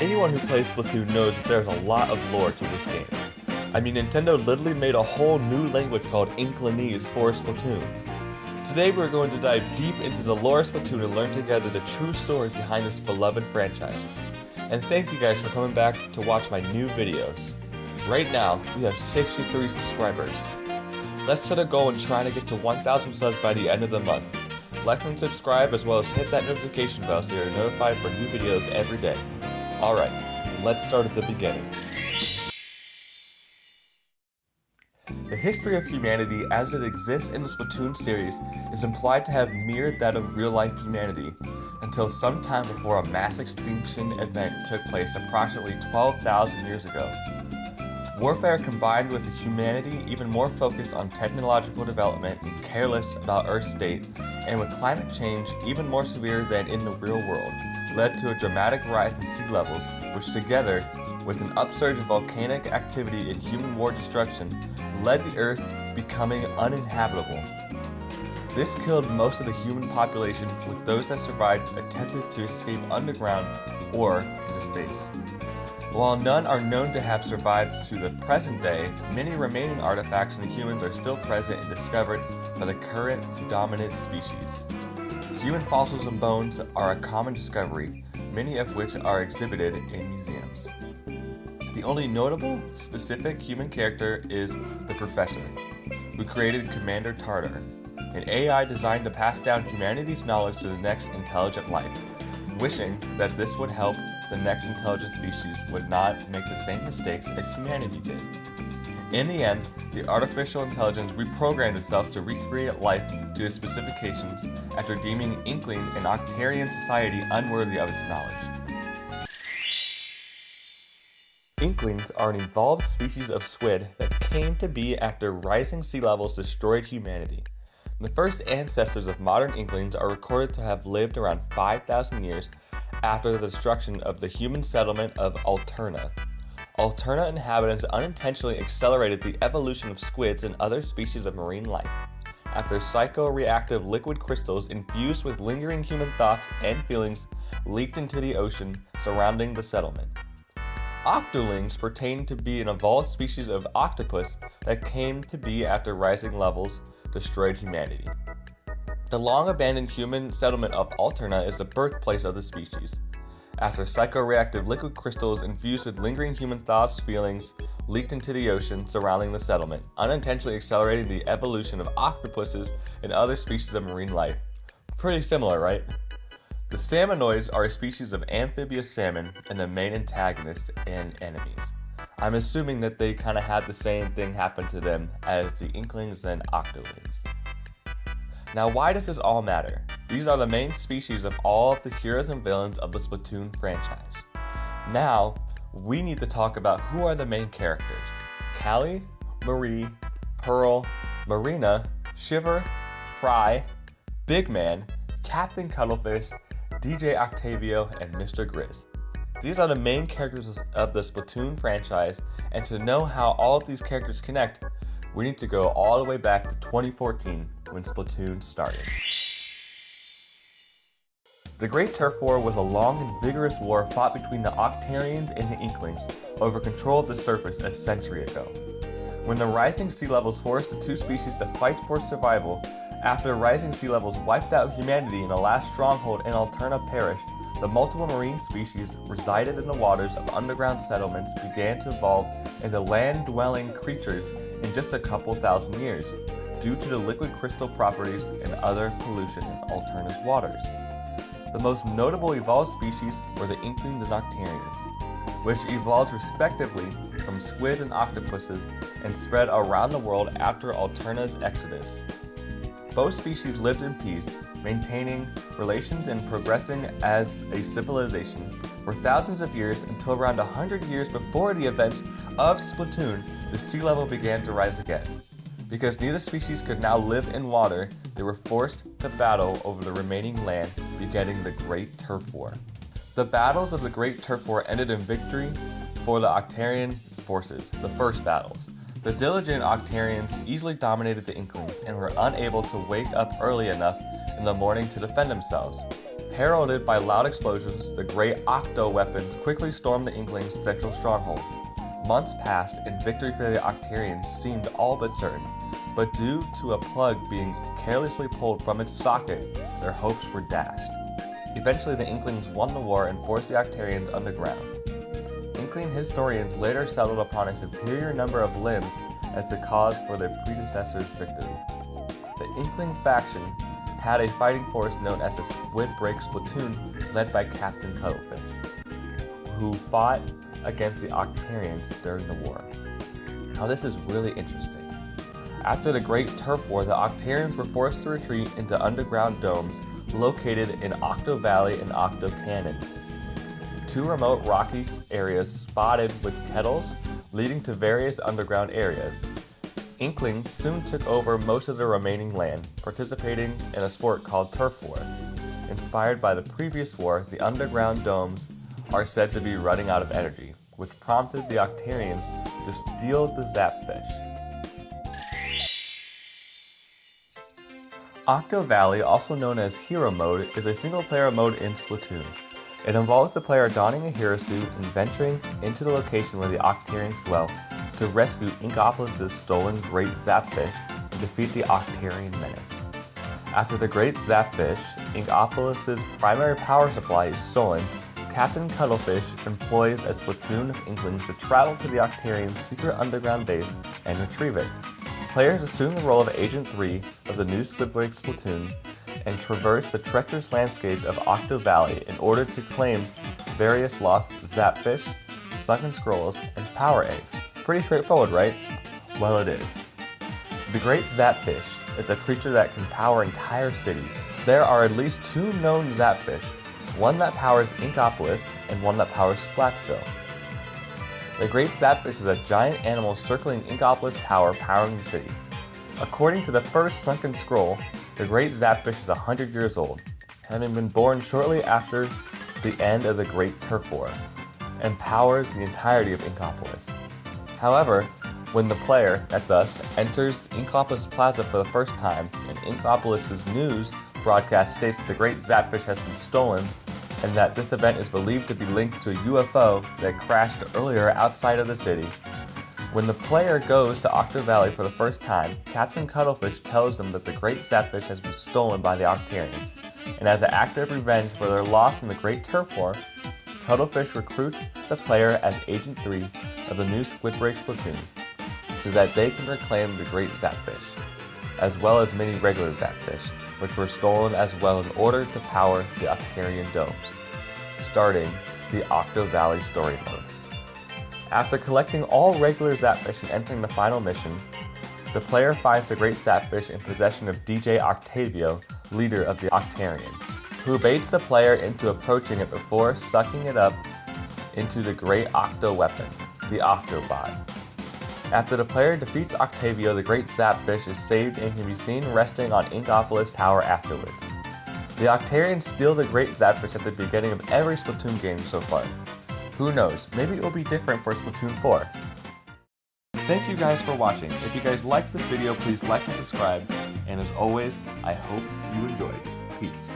anyone who plays Splatoon knows that there's a lot of lore to this game. I mean, Nintendo literally made a whole new language called Inklinese for Splatoon. Today we're going to dive deep into the lore of Splatoon and learn together the true story behind this beloved franchise. And thank you guys for coming back to watch my new videos. Right now, we have 63 subscribers. Let's set a goal and try to get to 1,000 subs by the end of the month. Like and subscribe, as well as hit that notification bell so you're notified for new videos every day. Alright, let's start at the beginning. The history of humanity as it exists in the Splatoon series is implied to have mirrored that of real-life humanity until some time before a mass extinction event took place approximately 12,000 years ago. Warfare combined with a humanity even more focused on technological development and careless about Earth's state, and with climate change even more severe than in the real world, led to a dramatic rise in sea levels, which together with an upsurge of volcanic activity and human war destruction, led the Earth becoming uninhabitable. This killed most of the human population, with those that survived attempted to escape underground or into space. While none are known to have survived to the present day, many remaining artifacts from the humans are still present and discovered by the current dominant species. Human fossils and bones are a common discovery, many of which are exhibited in museums. The only notable, specific human character is the Professor, who created Commander Tartar, an AI designed to pass down humanity's knowledge to the next intelligent life, wishing that this would help the next intelligent species would not make the same mistakes as humanity did. In the end, the artificial intelligence reprogrammed itself to recreate life to its specifications after deeming Inkling and Octarian society unworthy of its knowledge. Inklings are an evolved species of squid that came to be after rising sea levels destroyed humanity. The first ancestors of modern Inklings are recorded to have lived around 5,000 years after the destruction of the human settlement of Alterna. Alterna inhabitants unintentionally accelerated the evolution of squids and other species of marine life, after psychoreactive liquid crystals infused with lingering human thoughts and feelings leaked into the ocean surrounding the settlement. Octolings pertain to be an evolved species of octopus that came to be after rising levels destroyed humanity. The long-abandoned human settlement of Alterna is the birthplace of the species. After psychoreactive liquid crystals infused with lingering human thoughts, feelings, leaked into the ocean surrounding the settlement, unintentionally accelerating the evolution of octopuses and other species of marine life. Pretty similar, right? The salmonoids are a species of amphibious salmon and the main antagonist and enemies. I'm assuming that they kind of had the same thing happen to them as the Inklings and Octolings. Now, why does this all matter? These are the main species of all of the heroes and villains of the Splatoon franchise. Now, we need to talk about who are the main characters. Callie, Marie, Pearl, Marina, Shiver, Fry, Big Man, Captain Cuttlefish, DJ Octavio, and Mr. Grizz. These are the main characters of the Splatoon franchise, and to know how all of these characters connect, we need to go all the way back to 2014 when Splatoon started. The Great Turf War was a long and vigorous war fought between the Octarians and the Inklings over control of the surface a century ago. When the rising sea levels forced the two species to fight for survival, after rising sea levels wiped out humanity and the last stronghold in Alterna perished, the multiple marine species resided in the waters of underground settlements began to evolve into land-dwelling creatures in just a couple thousand years, due to the liquid crystal properties and other pollution in Alterna's waters. The most notable evolved species were the Inklings and Octarians, which evolved respectively from squids and octopuses and spread around the world after Alterna's exodus. Both species lived in peace, maintaining relations and progressing as a civilization for thousands of years until around 100 years before the events of Splatoon, the sea level began to rise again. Because neither species could now live in water, they were forced to battle over the remaining land, beginning the Great Turf War. The battles of the Great Turf War ended in victory for the Octarian forces, the first battles. The diligent Octarians easily dominated the Inklings and were unable to wake up early enough in the morning to defend themselves. Heralded by loud explosions, the great Octo weapons quickly stormed the Inklings' central stronghold. Months passed, and victory for the Octarians seemed all but certain, but due to a plug being carelessly pulled from its socket, their hopes were dashed. Eventually, the Inklings won the war and forced the Octarians underground. Inkling historians later settled upon a superior number of limbs as the cause for their predecessors' victory. The Inkling faction had a fighting force known as the Squid Break Splatoon, led by Captain Cuttlefish, who fought against the Octarians during the war. Now this is really interesting. After the Great Turf War, the Octarians were forced to retreat into underground domes located in Octo Valley and Octo Canyon, two remote rocky areas spotted with kettles leading to various underground areas. Inklings soon took over most of the remaining land, participating in a sport called Turf War. Inspired by the previous war, the underground domes are said to be running out of energy, which prompted the Octarians to steal the Zapfish. Octo Valley, also known as Hero Mode, is a single-player mode in Splatoon. It involves the player donning a hero suit and venturing into the location where the Octarians dwell to rescue Inkopolis' stolen Great Zapfish and defeat the Octarian menace. After the Great Zapfish, Inkopolis' primary power supply is stolen, Captain Cuttlefish employs a Splatoon of Inklings to travel to the Octarian secret underground base and retrieve it. Players assume the role of Agent 3 of the new Squid Break Splatoon and traverse the treacherous landscape of Octo Valley in order to claim various lost Zapfish, sunken scrolls, and power eggs. Pretty straightforward, right? Well, it is. The Great Zapfish is a creature that can power entire cities. There are at least two known Zapfish, one that powers Inkopolis and one that powers Splatsville. The Great Zapfish is a giant animal circling Inkopolis Tower powering the city. According to the first sunken scroll, the Great Zapfish is 100 years old, having been born shortly after the end of the Great Turf War, and powers the entirety of Inkopolis. However, when the player, that's us, enters Inkopolis Plaza for the first time, and Inkopolis' news broadcast states that the Great Zapfish has been stolen, and that this event is believed to be linked to a UFO that crashed earlier outside of the city. When the player goes to Octo Valley for the first time, Captain Cuttlefish tells them that the Great Zapfish has been stolen by the Octarians, and as an act of revenge for their loss in the Great Turf War, Cuttlefish recruits the player as Agent 3 of the new Squid Break Splatoon, so that they can reclaim the Great Zapfish, as well as many regular Zapfish, which were stolen as well in order to power the Octarian domes, starting the Octo Valley story mode. After collecting all regular Zapfish and entering the final mission, the player finds the Great Zapfish in possession of DJ Octavio, leader of the Octarians, who baits the player into approaching it before sucking it up into the Great Octo weapon, the Octobot. After the player defeats Octavio, the Great Zapfish is saved and can be seen resting on Inkopolis Tower afterwards. The Octarians steal the Great Zapfish at the beginning of every Splatoon game so far. Who knows, maybe it will be different for Splatoon 4. Thank you guys for watching. If you guys liked this video, please like and subscribe. And as always, I hope you enjoyed. Peace.